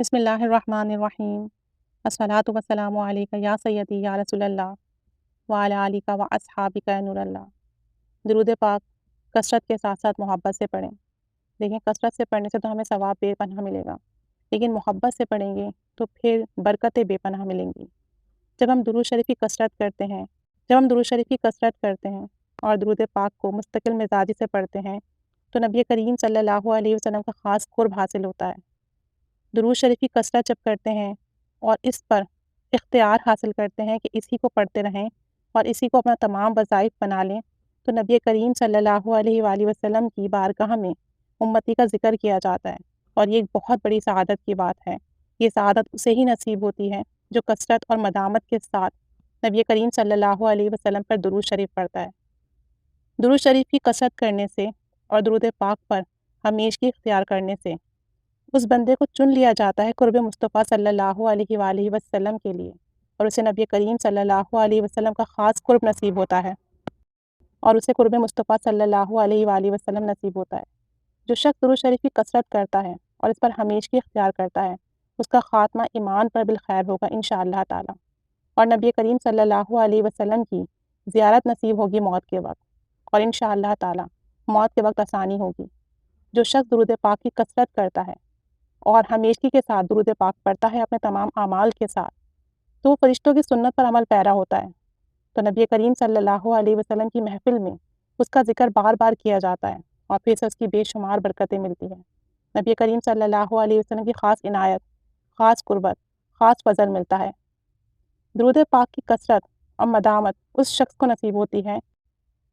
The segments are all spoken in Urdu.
بسم اللہ الرحمن الرحیم الصلاۃ والسلام علیک یا سیدی یا رسول اللہ وعلی آلک و اصحابک یا نور اللہ۔ درود پاک کثرت کے ساتھ ساتھ محبت سے پڑھیں۔ دیکھیں کثرت سے پڑھنے سے تو ہمیں ثواب بے پناہ ملے گا، لیکن محبت سے پڑھیں گے تو پھر برکتیں بے پناہ ملیں گی۔ جب ہم درود شریف کی کثرت کرتے ہیں اور درود پاک کو مستقل مزاجی سے پڑھتے ہیں تو نبی کریم صلی اللہ علیہ وسلم کا خاص قرب حاصل ہوتا ہے۔ درود شریف کی کثرت جب کرتے ہیں اور اس پر اختیار حاصل کرتے ہیں کہ اسی کو پڑھتے رہیں اور اسی کو اپنا تمام وظائف بنا لیں تو نبی کریم صلی اللہ علیہ وآلہ وسلم کی بارگاہ میں امتی کا ذکر کیا جاتا ہے، اور یہ ایک بہت بڑی سعادت کی بات ہے۔ یہ سعادت اسے ہی نصیب ہوتی ہے جو کثرت اور مدامت کے ساتھ نبی کریم صلی اللہ علیہ وسلم پر درود شریف پڑھتا ہے۔ درود شریف کی کثرت کرنے سے اور درود پاک پر ہمیشگی اختیار کرنے سے اس بندے کو چن لیا جاتا ہے قرب مصطفیٰ صلی اللہ علیہ وآلہ وسلم کے لیے، اور اسے نبی کریم صلی اللہ علیہ وسلم کا خاص قرب نصیب ہوتا ہے، اور اسے قرب مصطفیٰ صلی اللہ علیہ وآلہ وسلم نصیب ہوتا ہے۔ جو شخص درود شریف کی کثرت کرتا ہے اور اس پر ہمیشگی اختیار کرتا ہے اس کا خاتمہ ایمان پر بالخیر ہوگا انشاءاللہ تعالی، اور نبی کریم صلی اللہ علیہ وسلم کی زیارت نصیب ہوگی موت کے وقت، اور انشاءاللہ تعالی موت کے وقت آسانی ہوگی۔ جو شخص درود پاک کی کثرت کرتا ہے اور ہمیشگی کے ساتھ درود پاک پڑھتا ہے اپنے تمام اعمال کے ساتھ تو وہ فرشتوں کی سنت پر عمل پیرا ہوتا ہے، تو نبی کریم صلی اللہ علیہ وسلم کی محفل میں اس کا ذکر بار بار کیا جاتا ہے اور پھر سے اس کی بے شمار برکتیں ملتی ہیں۔ نبی کریم صلی اللہ علیہ وسلم کی خاص عنایت، خاص قربت، خاص فضل ملتا ہے۔ درود پاک کی کثرت اور مدامت اس شخص کو نصیب ہوتی ہے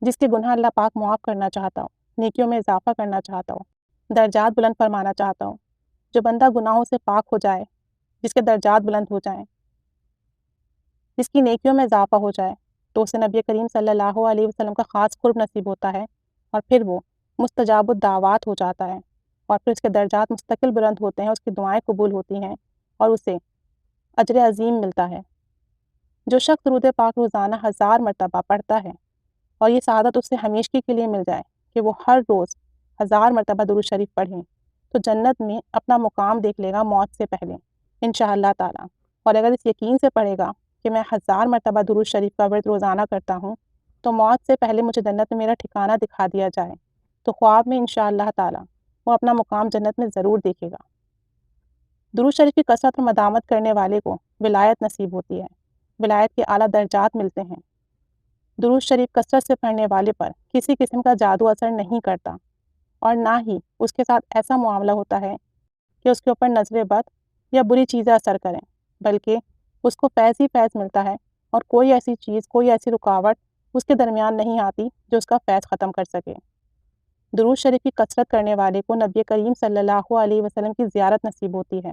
جس کے گناہ اللہ پاک معاف کرنا چاہتا ہو، نیکیوں میں اضافہ کرنا چاہتا ہو، درجات بلند فرمانا چاہتا ہو۔ جو بندہ گناہوں سے پاک ہو جائے، جس کے درجات بلند ہو جائیں، جس کی نیکیوں میں اضافہ ہو جائے، تو اسے نبی کریم صلی اللہ علیہ وسلم کا خاص قرب نصیب ہوتا ہے، اور پھر وہ مستجاب الدعوات ہو جاتا ہے، اور پھر اس کے درجات مستقل بلند ہوتے ہیں، اس کی دعائیں قبول ہوتی ہیں اور اسے اجر عظیم ملتا ہے۔ جو شخص درود پاک روزانہ 1000 مرتبہ پڑھتا ہے اور یہ سعادت اسے ہمیشگی کے لیے مل جائے کہ وہ ہر روز 1000 مرتبہ درود شریف پڑھیں تو جنت میں اپنا مقام دیکھ لے گا موت سے پہلے انشاءاللہ تعالی۔ اور اگر اس یقین سے پڑھے گا کہ میں 1000 مرتبہ درود شریف کا ورد روزانہ کرتا ہوں تو موت سے پہلے مجھے جنت میں میرا ٹھکانہ دکھا دیا جائے تو خواب میں انشاءاللہ تعالی وہ اپنا مقام جنت میں ضرور دیکھے گا۔ درود شریف کی کثرت اور مدامت کرنے والے کو ولایت نصیب ہوتی ہے، ولایت کے اعلیٰ درجات ملتے ہیں۔ درود شریف کثرت سے پڑھنے والے پر کسی قسم کا جادو اثر نہیں کرتا، اور نہ ہی اس کے ساتھ ایسا معاملہ ہوتا ہے کہ اس کے اوپر نظر بد یا بری چیزیں اثر کریں، بلکہ اس کو فیض ہی فیض ملتا ہے، اور کوئی ایسی چیز، کوئی ایسی رکاوٹ اس کے درمیان نہیں آتی جو اس کا فیض ختم کر سکے۔ درود شریف کی کثرت کرنے والے کو نبی کریم صلی اللہ علیہ وسلم کی زیارت نصیب ہوتی ہے،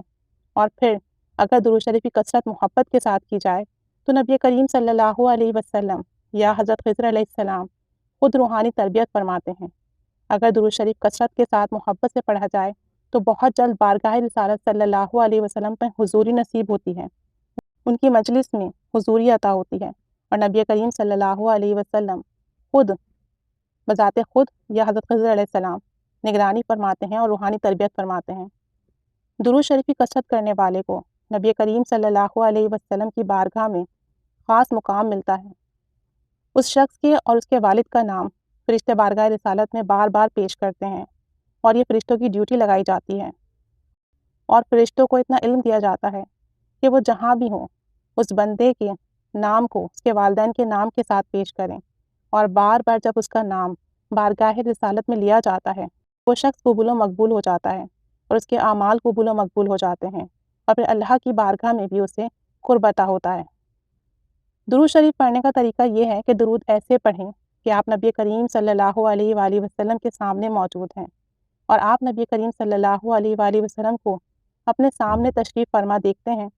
اور پھر اگر درود شریف کی کثرت محبت کے ساتھ کی جائے تو نبی کریم صلی اللہ علیہ وسلم یا حضرت خضر علیہ السلام خود روحانی تربیت فرماتے ہیں۔ اگر درود شریف کثرت کے ساتھ محبت سے پڑھا جائے تو بہت جلد بارگاہ رسالت صلی اللہ علیہ وسلم پر حضوری نصیب ہوتی ہے، ان کی مجلس میں حضوری عطا ہوتی ہے، اور نبی کریم صلی اللہ علیہ وسلم خود بذات خود یا حضرت خضر علیہ السلام نگرانی فرماتے ہیں اور روحانی تربیت فرماتے ہیں۔ درود شریف کی کثرت کرنے والے کو نبی کریم صلی اللہ علیہ وسلم کی بارگاہ میں خاص مقام ملتا ہے۔ اس شخص کے اور اس کے والد کا نام فرشتے بارگاہ رسالت میں بار بار پیش کرتے ہیں، اور یہ فرشتوں کی ڈیوٹی لگائی جاتی ہے، اور فرشتوں کو اتنا علم دیا جاتا ہے کہ وہ جہاں بھی ہوں اس بندے کے نام کو اس کے والدین کے نام کے ساتھ پیش کریں، اور بار بار جب اس کا نام بارگاہ رسالت میں لیا جاتا ہے وہ شخص قبول و مقبول ہو جاتا ہے، اور اس کے اعمال قبول و مقبول ہو جاتے ہیں، اور پھر اللہ کی بارگاہ میں بھی اسے قرب عطا ہوتا ہے۔ درود شریف پڑھنے کا طریقہ یہ ہے کہ درود ایسے پڑھیں کہ آپ نبی کریم صلی اللہ علیہ وآلہ وسلم کے سامنے موجود ہیں، اور آپ نبی کریم صلی اللہ علیہ وآلہ وسلم کو اپنے سامنے تشریف فرما دیکھتے ہیں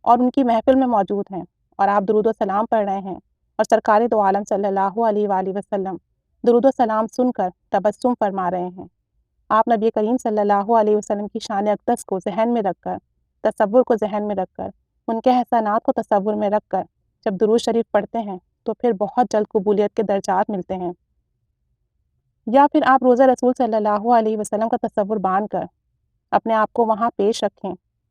اور ان کی محفل میں موجود ہیں، اور آپ درود و سلام پڑھ رہے ہیں، اور سرکار دو عالم صلی اللہ علیہ وآلہ وسلم درود و سلام سن کر تبسم فرما رہے ہیں۔ آپ نبی کریم صلی اللہ علیہ وسلم کی شان اقدس کو ذہن میں رکھ کر، تصور کو ذہن میں رکھ کر، ان کے احسانات کو تصور میں رکھ کر جب درود شریف پڑھتے ہیں تو پھر بہت جلد قبولیت کے درجات ملتے ہیں۔ یا پھر آپ روضہ رسول صلی اللہ علیہ وسلم کا تصور باندھ کر اپنے آپ کو وہاں پیش رکھیں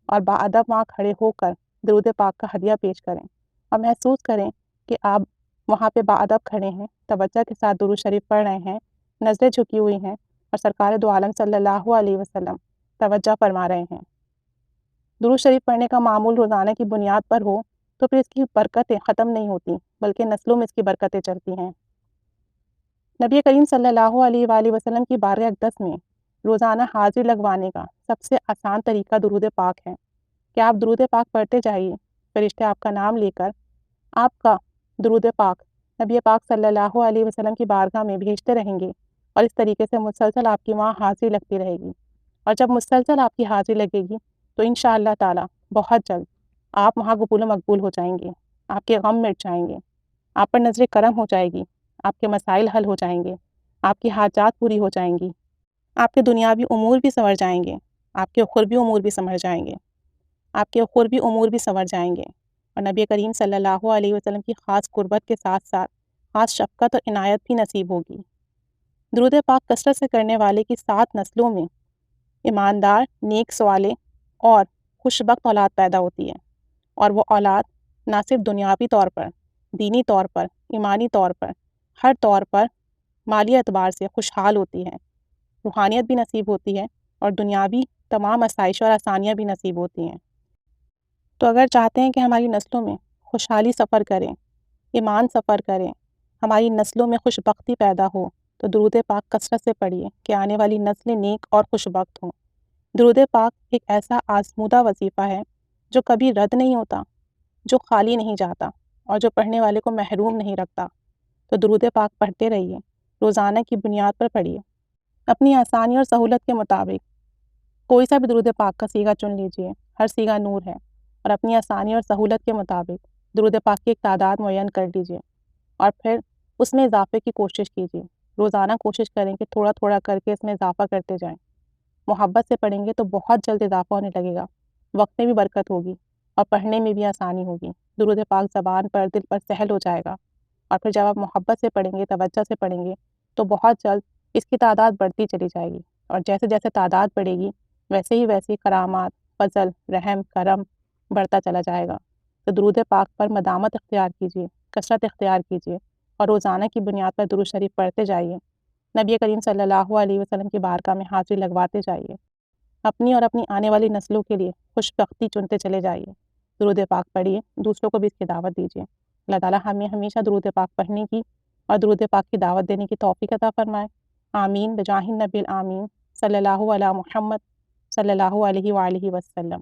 اور باادب وہاں کھڑے ہو کر درود پاک کا ہدیہ پیش کریں اور محسوس کریں کہ آپ وہاں پہ باادب کھڑے ہیں، توجہ کے ساتھ درود شریف پڑھ رہے ہیں، نظریں جھکی ہوئی ہیں اور سرکار دو عالم صلی اللہ علیہ وسلم توجہ فرما رہے ہیں۔ درود شریف پڑھنے کا معمول روزانہ کی بنیاد پر ہو تو پھر اس کی برکتیں ختم نہیں ہوتی بلکہ نسلوں میں اس کی برکتیں چلتی ہیں۔ نبی کریم صلی اللہ علیہ وآلہ وسلم کی بارگاہ اقدس میں روزانہ حاضری لگوانے کا سب سے آسان طریقہ درود پاک ہے کہ آپ درود پاک پڑھتے جائیے، فرشتے آپ کا نام لے کر آپ کا درود پاک نبی پاک صلی اللہ علیہ وسلم کی بارگاہ میں بھیجتے رہیں گے اور اس طریقے سے مسلسل آپ کی وہاں حاضری لگتی رہے گی، اور جب مسلسل آپ کی حاضری لگے گی تو انشاءاللہ تعالی بہت جلد آپ وہاں قبول و مقبول ہو جائیں گے، آپ کے غم مٹ جائیں گے، آپ پر نظر کرم ہو جائے گی، آپ کے مسائل حل ہو جائیں گے، آپ کی حاجات پوری ہو جائیں گی، آپ کے دنیاوی امور بھی سنور جائیں گے، آپ کے اخروی امور بھی سنور جائیں گے، آپ کے اخروی امور بھی سنور جائیں گے، اور نبی کریم صلی اللہ علیہ وسلم کی خاص قربت کے ساتھ ساتھ خاص شفقت اور عنایت بھی نصیب ہوگی۔ درود پاک کثرت سے کرنے والے کی 7 نسلوں میں ایماندار، نیک صالح اور خوش بخت اولاد پیدا ہوتی ہے، اور وہ اولاد نہ صرف دنیاوی طور پر، دینی طور پر، ایمانی طور پر، ہر طور پر مالی اعتبار سے خوشحال ہوتی ہے، روحانیت بھی نصیب ہوتی ہے اور دنیاوی تمام آسائش اور آسانیاں بھی نصیب ہوتی ہیں۔ تو اگر چاہتے ہیں کہ ہماری نسلوں میں خوشحالی سفر کریں، ایمان سفر کریں، ہماری نسلوں میں خوش بختی پیدا ہو، تو درود پاک کثرت سے پڑھیے کہ آنے والی نسلیں نیک اور خوش بخت ہوں۔ درود پاک ایک ایسا آزمودہ وظیفہ ہے جو کبھی رد نہیں ہوتا، جو خالی نہیں جاتا اور جو پڑھنے والے کو محروم نہیں رکھتا۔ تو درود پاک پڑھتے رہیے، روزانہ کی بنیاد پر پڑھیے، اپنی آسانی اور سہولت کے مطابق کوئی سا بھی درود پاک کا سیگا چن لیجئے، ہر سیگا نور ہے، اور اپنی آسانی اور سہولت کے مطابق درود پاک کی ایک تعداد معین کر لیجئے اور پھر اس میں اضافے کی کوشش کیجیے۔ روزانہ کوشش کریں کہ تھوڑا تھوڑا کر کے اس میں اضافہ کرتے جائیں۔ محبت سے پڑھیں گے تو بہت جلد اضافہ ہونے لگے گا، وقت میں بھی برکت ہوگی اور پڑھنے میں بھی آسانی ہوگی، درود پاک زبان پر، دل پر سہل ہو جائے گا، اور پھر جب آپ محبت سے پڑھیں گے، توجہ سے پڑھیں گے تو بہت جلد اس کی تعداد بڑھتی چلی جائے گی، اور جیسے جیسے تعداد بڑھے گی ویسے ہی کرامات، فضل، رحم، کرم بڑھتا چلا جائے گا۔ تو درود پاک پر مدامت اختیار کیجیے، کثرت اختیار کیجیے، اور روزانہ کی بنیاد پر درود شریف پڑھتے جائیے، نبی کریم صلی اللہ علیہ وسلم کی بارگاہ میں حاضری لگواتے جائیے، اپنی اور اپنی آنے والی نسلوں کے لیے خوش بختی چنتے چلے جائیے، درود پاک پڑھیے، دوسروں کو بھی اس کی دعوت دیجیے۔ اللہ تعالیٰ ہمیں ہمیشہ درود پاک پڑھنے کی اور درود پاک کی دعوت دینے کی توفیق عطا فرمائے۔ آمین بجاہ النبی الآمین، صلی اللہ علی محمد صلی اللہ علیہ وآلہ وسلم۔